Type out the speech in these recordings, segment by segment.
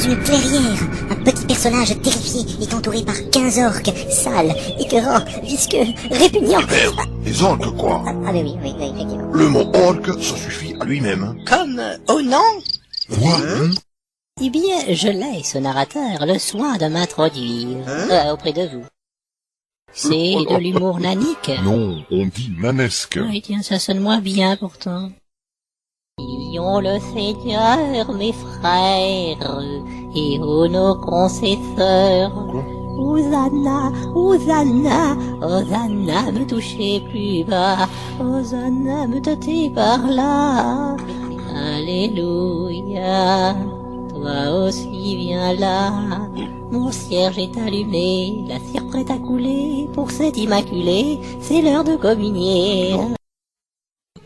une clairière. Un petit personnage terrifié est entouré par 15 orques, sales, écœurants, visqueux, répugnants. Merde, les orques quoi. Ah mais oui, effectivement. Le mot orque, ça suffit à lui-même. Comme Onan. Quoi Eh bien, je laisse au narrateur le soin de m'introduire auprès de vous. C'est de l'humour nanique. Non, on dit nanesque. Oui, tiens, ça sonne moins bien pourtant. Prions le Seigneur, mes frères, et ô nos concesseurs. Hosanna, Hosanna, Hosanna, me touchez plus bas, Hosanna, me tâtez par là. Alléluia, toi aussi viens là. Mon cierge est allumé, la cire prête à couler. Pour cet immaculé, c'est l'heure de communier.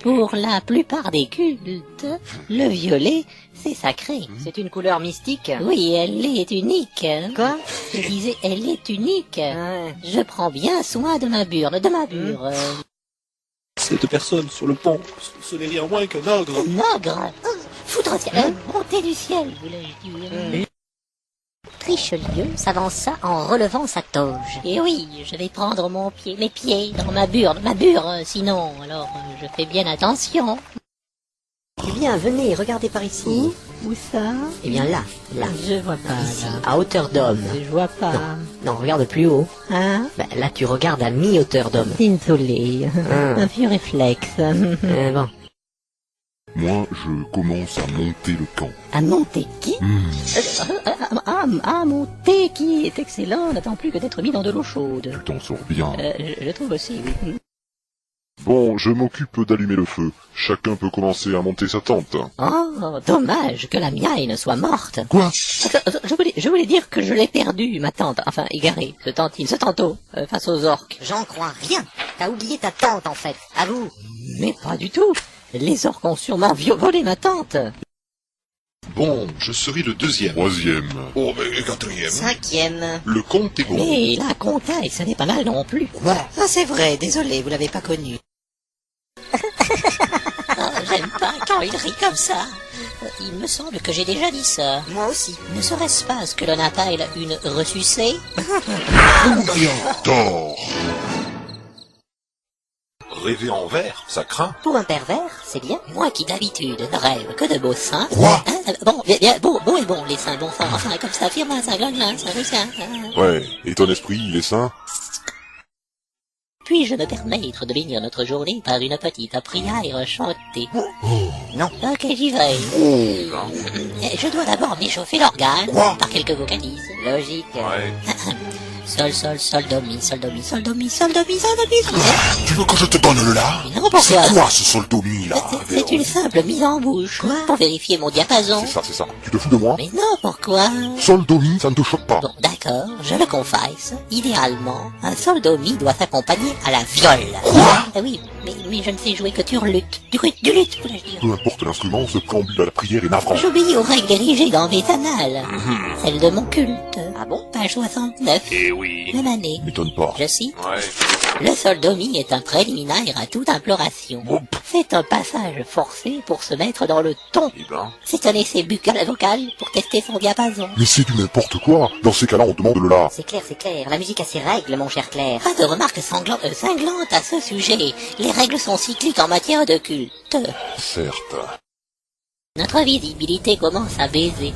Pour la plupart des cultes, le violet, c'est sacré. C'est une couleur mystique. Oui, elle est unique. Quoi? Je disais, elle est unique. Ouais. Je prends bien soin de ma burne, Cette personne sur le pont, ce n'est rien moins qu'un ogre. Un ogre. Foudre ciel, montée du ciel, voulais-je dire. Richelieu s'avança en relevant sa toge. Et oui, je vais prendre mes pieds dans ma burne, sinon, alors je fais bien attention. Eh bien, venez, regardez par ici. Où ça? Eh bien là, Je vois pas, ici, là. à hauteur d'homme. Je vois pas. Non, regarde plus haut. Hein? Ben, là, tu regardes à mi-hauteur d'homme. Désolé. Ah. Un vieux réflexe. Bon. Moi, je commence à monter le camp. À monter qui? Monter qui est excellent, n'attend plus que d'être mis dans de l'eau chaude. Tu t'en sors bien. Je trouve aussi, oui. Bon, je m'occupe d'allumer le feu. Chacun peut commencer à monter sa tente. Oh, dommage que la mienne soit morte. Quoi? Je voulais dire que je l'ai perdue, ma tante, enfin égarée, ce tantôt, face aux orques. J'en crois rien. T'as oublié ta tante en fait. À vous. Mais pas du tout. Les orques ont sûrement volé ma tante. Bon, je serai le deuxième. Troisième. Oh, mais quatrième. 5e. Le compte est bon. Mais la comtesse, ça n'est pas mal non plus. Ah, c'est vrai, désolé, vous l'avez pas connu. J'aime pas quand il rit comme ça. Il me semble que j'ai déjà dit ça. Moi aussi. Ne serait-ce pas ce que l'on appelle une ressucée? Tort. Rêver en vert, ça craint. Pour un pervers, c'est bien. Moi qui d'habitude ne rêve que de beaux seins. Quoi? Bon, beau et bon, les seins, bon sang, enfin, comme ça, affirme un sein, ça. Ouais, et ton esprit, il est sain? Puis-je me permettre de bénir notre journée par une petite prière chantée? Non. Ok, j'y vais. Je dois d'abord m'échauffer l'organe Quoi? par quelques vocalises. Logique. Ouais. Sol, sol, sol, do, mi, sol, do, mi, sol, do, mi, sol, do, mi, sol, do, mi, sol. Tu veux que je te donne le la? Mais non, pourquoi? C'est quoi ce soldomi là? C'est une simple mise en bouche. Pour vérifier mon diapason. C'est ça. Tu te fous de moi? Mais non, pourquoi? Sol do mi, ça ne te choque pas. Bon, d'accord, je le confesse. Idéalement, un sol do mi doit s'accompagner à la viole. Quoi? Oui, mais je ne sais jouer que du luth. Du luth, voulais-je dire. Peu importe l'instrument, ce préambule à la prière est navrant. J'obéis aux règles érigées dans mes annales. Celles de mon culte. Ah bon? Page 69. Eh oui. Même année. M'étonne pas. Je cite. Ouais. Le sol do mi est un préliminaire à toute imploration. C'est un passage forcé pour se mettre dans le ton. Eh ben. C'est un essai buccal-vocal pour tester son diapason. Mais c'est du n'importe quoi. Dans ces cas-là, on demande le la. C'est clair. La musique a ses règles, mon cher Claire. Pas de remarques cinglantes à ce sujet. Les règles sont cycliques en matière de culte. Certes. Notre visibilité commence à baiser.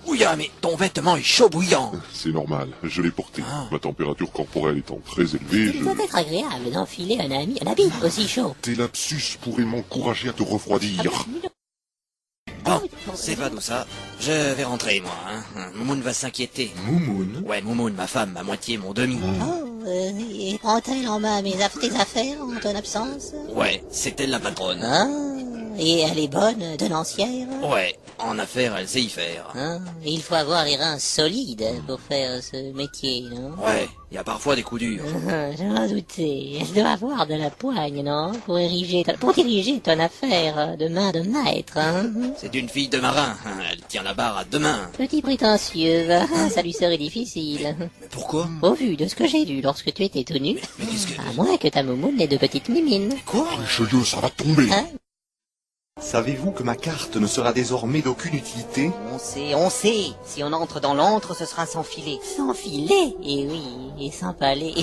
Ouya, mais ton vêtement est chaud bouillant. C'est normal, je l'ai porté. Ma température corporelle étant très élevée, Il doit être agréable d'enfiler un habit aussi chaud. Tes lapsus pourraient m'encourager à te refroidir. Bon, c'est pas tout ça. Je vais rentrer, moi. Moumoun va s'inquiéter. Moumoun. Ouais, Moumoun, ma femme, ma moitié, mon demi. Oh, et prend-elle en main tes affaires en ton absence? Ouais, c'est elle la patronne. Ah, et elle est bonne, tenancière? Ouais, en affaires, elle sait y faire. Ah, il faut avoir les reins solides pour faire ce métier, non? Ouais, il y a parfois des coups durs. J'en doutais. Elle doit avoir de la poigne, non? Pour diriger ton affaire de main de maître, hein? C'est une fille de marin. Elle tient la barre à deux mains. Petit prétentieux, ça lui serait difficile. Mais pourquoi? Au vu de ce que j'ai lu lorsque tu étais tout nu, Mais qu'est-ce que... à moins que ta moumoune n'ait de petites mimines. Quoi? Richelieu, ça va tomber. Hein? Savez-vous que ma carte ne sera désormais d'aucune utilité? On sait. Si on entre dans l'antre, ce sera sans filet. Sans filet, et oui, et sans parler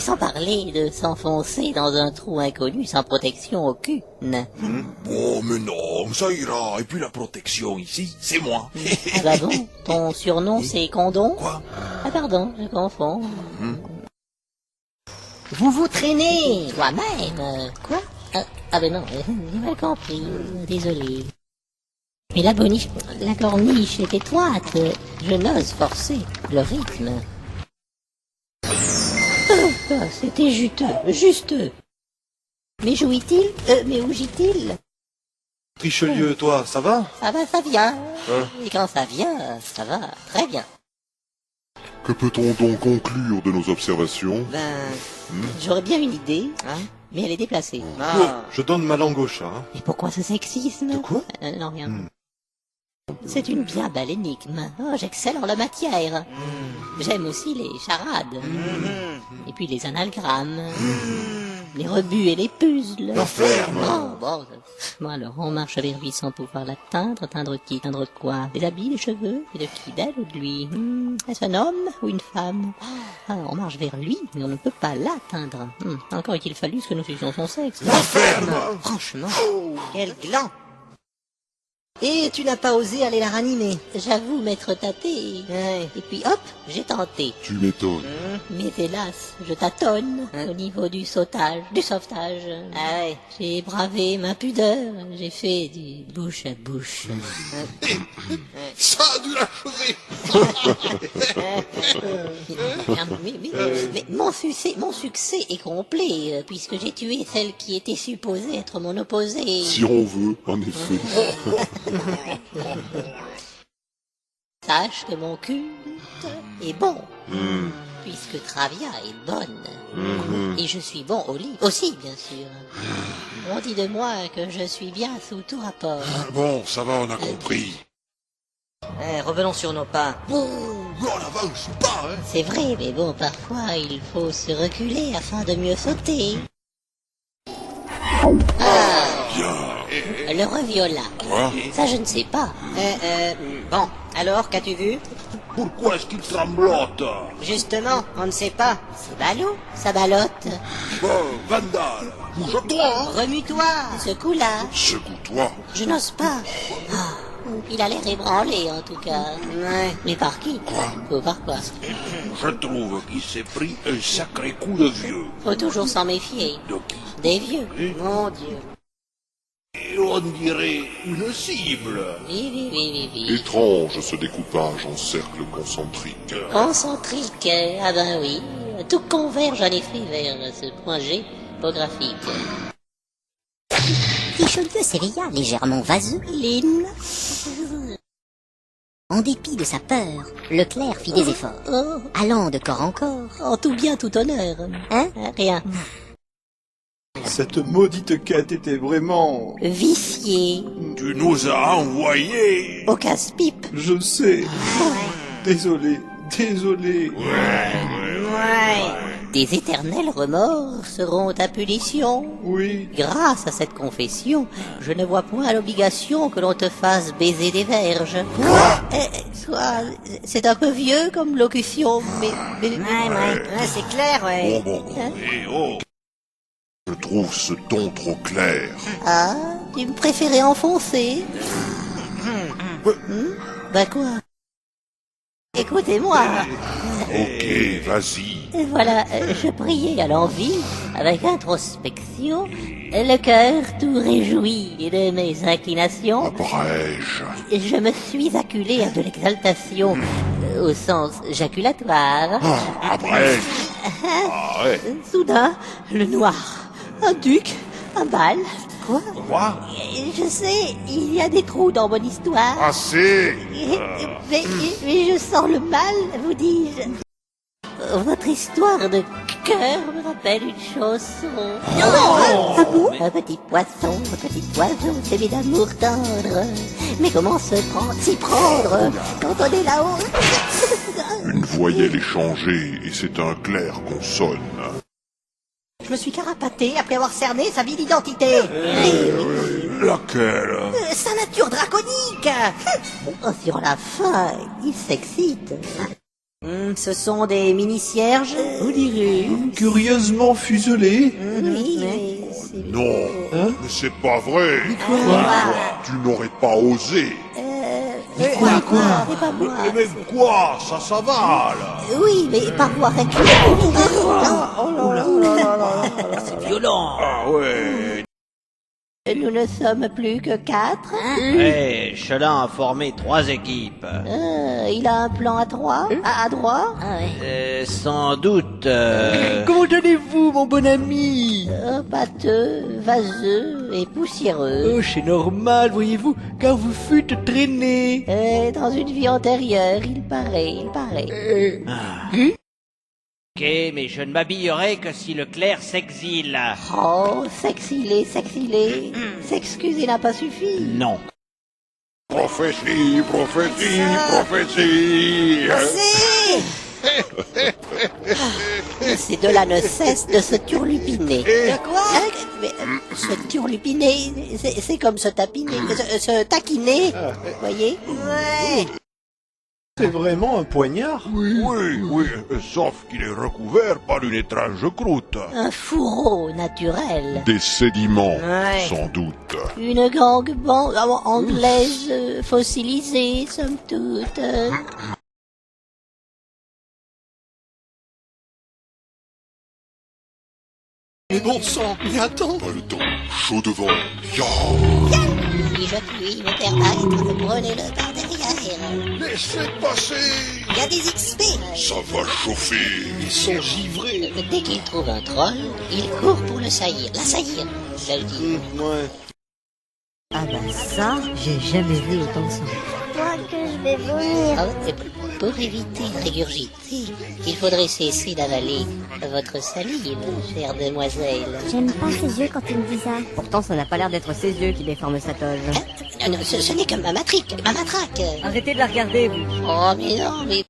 de s'enfoncer dans un trou inconnu sans protection aucune. Bon, mais non, ça ira. Et puis la protection ici, c'est moi. Ah bah bon, ton surnom c'est Condon? Quoi? Ah pardon, je confonds. Vous vous traînez. Toi-même? Quoi? Ah ben non, j'ai mal compris, désolé. Mais la corniche est étroite, je n'ose forcer le rythme. C'était juteux. Mais jouit-il? Mais où gît-il? Richelieu, toi, ça va? Ah ben ça vient. Et quand ça vient, ça va très bien. Que peut-on donc conclure de nos observations? J'aurais bien une idée, mais elle est déplacée. Je donne ma langue au chat. Hein. Et pourquoi ce sexisme? De quoi? Non, rien. C'est une bien belle énigme. Oh, j'excelle en la matière. J'aime aussi les charades. Et puis les analgrammes. Les rebuts et les puzzles. Bon, alors, on marche vers lui sans pouvoir l'atteindre. Atteindre qui? Atteindre de quoi? Des habits, des cheveux? Et de qui? D'elle ou de lui? Est-ce un homme ou une femme? On marche vers lui, mais on ne peut pas l'atteindre. Encore est-il fallu que nous suivions son sexe. Franchement, quel gland. Et tu n'as pas osé aller la ranimer. J'avoue m'être tâté. Et puis hop, j'ai tenté. Tu m'étonnes. Mais hélas, je tâtonne au niveau du sauvetage. J'ai bravé ma pudeur, j'ai fait du bouche à bouche. Ça a dû l'achever. Mais mon succès est complet, puisque j'ai tué celle qui était supposée être mon opposée. Si on veut, en effet. Sache que mon culte est bon, puisque Travia est bonne, et je suis bon au lit aussi, bien sûr. On dit de moi que je suis bien sous tout rapport. Bon, ça va, on a compris. Revenons sur nos pas. Bon, on n'avance pas, hein. C'est vrai, mais bon, parfois il faut se reculer afin de mieux sauter. Le reviola. Quoi? Ça, je ne sais pas. Bon, alors, qu'as-tu vu? Pourquoi est-ce qu'il tremblote? Justement, on ne sait pas. C'est ballot, ça ballotte. Bon, Vandal, bouge-toi, hein. Remue-toi. Ce coup-là, Secoue-toi. je n'ose pas. Il a l'air ébranlé, en tout cas. Ouais. Mais par qui? Ou par quoi? Je trouve qu'il s'est pris un sacré coup de vieux. Faut toujours s'en méfier. De qui? Des vieux. Mon Dieu. Et on dirait une cible. Oui. Étrange ce découpage en cercle concentrique. Concentrique, ah ben oui. Tout converge en effet vers ce point G topographique. Richelieu s'éveilla légèrement vaseux. Lynn. En dépit de sa peur, Leclerc fit des efforts, allant de corps en corps. En tout bien, tout honneur. Hein? Rien. Cette maudite quête était vraiment... Vicié. Tu nous as envoyés. Au casse-pipe. Je sais. Désolé. Des éternels remords seront ta punition. Oui. Grâce à cette confession, je ne vois point l'obligation que l'on te fasse baiser des verges. Soit, c'est un peu vieux comme locution, mais... Ouais, c'est clair, ouais. Bon. Et oh. Je trouve ce ton trop clair. Ah, tu me préférais enfoncer? Bah quoi? Écoutez-moi. Ok, vas-y. Voilà, je priais à l'envie, avec introspection, le cœur tout réjoui de mes inclinations. Abrège. Je me suis acculé à de l'exaltation, au sens jaculatoire. Abrège. Soudain, le noir, un duc, un bal. Quoi? Je sais, il y a des trous dans mon histoire. Assez. Mais je sens le mal, vous dis-je. Votre histoire de cœur me rappelle une chanson. Ah bon? Un petit poisson, un petit oiseau, s'aimer d'amour tendre. Mais comment s'y prendre quand on est là-haut? Une voyelle est changée et c'est un clair qu'on sonne. Je me suis carapaté après avoir cerné sa vie d'identité. Laquelle? sa nature draconique. Oh, sur la fin, il s'excite. Ce sont des mini-cierges, vous direz. Curieusement fuselé. Oui, mais c'est... Non, mais c'est pas vrai. Tu n'aurais pas osé. Quoi C'est pas moi. Mais quoi? Ça va, là. Oui, mais par voie règlement. C'est violent. Ah ouais. Nous ne sommes plus que 4. Ouais, Chelin a formé 3 équipes. Il a un plan à 3. À droit. Sans doute... Comment allez-vous, mon bon ami? Pâteux, vaseux et poussiéreux. Oh, c'est normal, voyez-vous, car vous fûtes traîné. Dans une vie antérieure, il paraît. Ok, mais je ne m'habillerai que si le clerc s'exile. Oh, s'exiler. S'excuser n'a pas suffi. Non. Prophétie. Ces deux-là ne cessent de se turlupiner. De quoi? Mais, se turlupiner, c'est comme se tapiner, se taquiner, voyez? Ouais. C'est vraiment un poignard? Oui, sauf qu'il est recouvert par une étrange croûte. Un fourreau naturel. Des sédiments, Ouais. sans doute. Une gangue anglaise fossilisée, somme toute. Mais bon sang, mais attends. Pas le temps. Chaud devant. Ya. Si je puis me permettre, prenez-le par derrière. Laissez passer. Il y a des XP. Ça va chauffer. Ils sont givrés. Dès qu'il trouve un troll, il court pour le saillir. L'assaillir, je le dis. Ouais. Ah bah ça, j'ai jamais vu autant de sang. Toi que je vais vomir. Oh, et pour éviter de régurgiter, il faudrait cesser d'avaler votre salive, chère demoiselle. J'aime pas ses yeux quand il me dit ça. Pourtant, ça n'a pas l'air d'être ses yeux qui déforment sa toge. Non, ce n'est que ma matraque. Arrêtez de la regarder, vous. Oh, mais non, mais